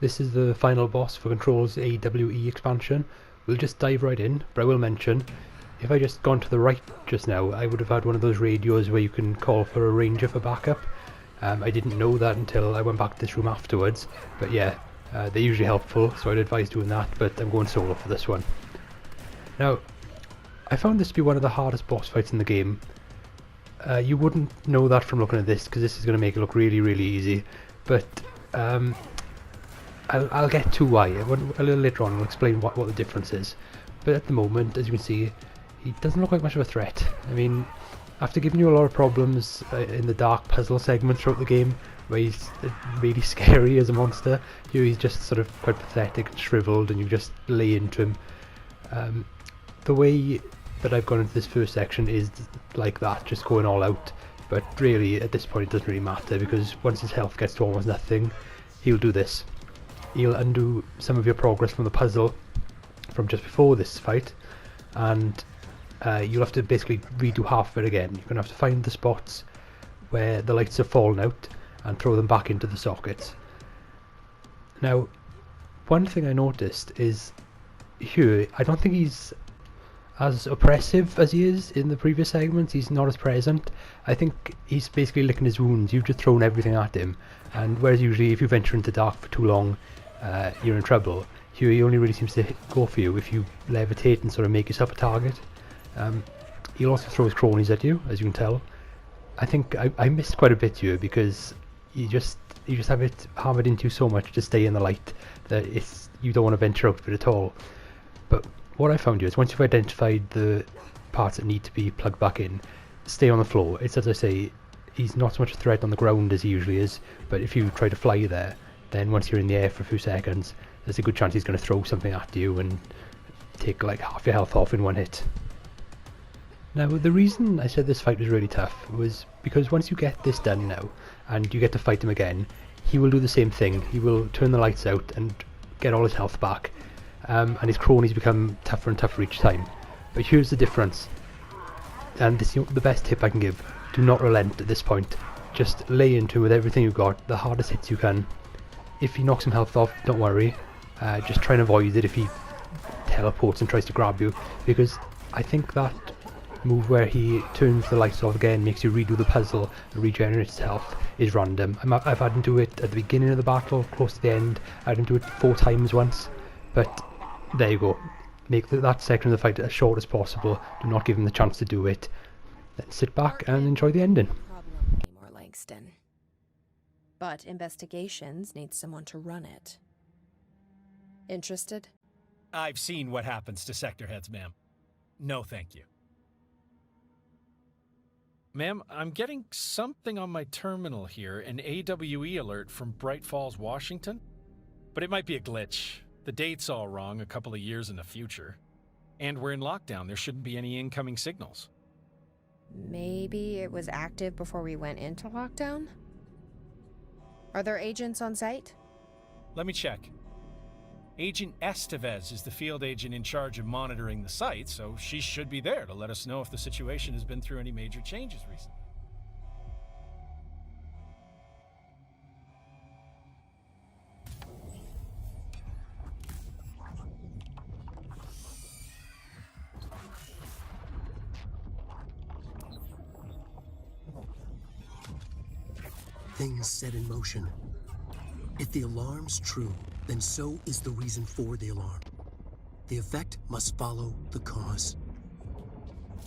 This is the final boss for Control's AWE expansion. We'll just dive right in, but I will mention, if I just gone to the right just now, I would have had one of those radios where you can call for a ranger for backup. I didn't know that until I went back to this room afterwards, but yeah, they're usually helpful, so I'd advise doing that, but I'm going solo for this one. Now, I found this to be one of the hardest boss fights in the game. You wouldn't know that from looking at this, because this is going to make it look really, really easy, but I'll get to why. A little later on I'll explain what the difference is. But at the moment, as you can see, he doesn't look like much of a threat. I mean, after giving you a lot of problems in the dark puzzle segment throughout the game, where he's really scary as a monster, here he's just sort of quite pathetic and shriveled, and you just lay into him. The way that I've gone into this first section is like that, just going all out. But really, at this point, it doesn't really matter, because once his health gets to almost nothing, he'll do this. He'll undo some of your progress from the puzzle from just before this fight, and you'll have to basically redo half of it again. You're going to have to find the spots where the lights have fallen out and throw them back into the sockets. Now, one thing I noticed is here, I don't think he's as oppressive as he is in the previous segments. He's not as present. I think he's basically licking his wounds. You've just thrown everything at him, and whereas usually if you venture into dark for too long, you're in trouble. Here he only really seems to go for you if you levitate and sort of make yourself a target. He'll also throw his cronies at you, as you can tell. I think I missed quite a bit here, because you just have it hammered into you so much to stay in the light that you don't want to venture out of it at all. But what I found here is, once you've identified the parts that need to be plugged back in, stay on the floor. It's, as I say, he's not so much a threat on the ground as he usually is, but if you try to fly there, then once you're in the air for a few seconds, there's a good chance he's going to throw something at you and take like half your health off in one hit. Now, the reason I said this fight was really tough was because once you get this done now, and you get to fight him again, he will do the same thing. He will turn the lights out and get all his health back, and his cronies become tougher and tougher each time. But here's the difference, and this is the best tip I can give: do not relent at this point. Just lay into him with everything you've got, the hardest hits you can. If he knocks some health off, don't worry. Just try and avoid it if he teleports and tries to grab you, because I think that move where he turns the lights off again, makes you redo the puzzle and regenerates health, is random. I've had him do it at the beginning of the battle, close to the end. I had him do it 4 times once, but there you go. Make that section of the fight as short as possible. Do not give him the chance to do it. Then sit back and enjoy the ending. Problem anymore, Langston. But investigations need someone to run it. Interested? I've seen what happens to sector heads, ma'am. No, thank you. Ma'am, I'm getting something on my terminal here, an AWE alert from Bright Falls, Washington. But it might be a glitch. The date's all wrong, a couple of years in the future. And we're in lockdown, there shouldn't be any incoming signals. Maybe it was active before we went into lockdown? Are there agents on site? Let me check. Agent Estevez is the field agent in charge of monitoring the site, so she should be there to let us know if the situation has been through any major changes recently. Things set in motion. If the alarm's true, then so is the reason for the alarm. The effect must follow the cause.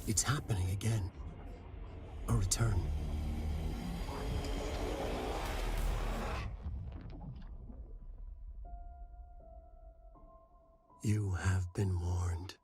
It's happening again. A return. You have been warned.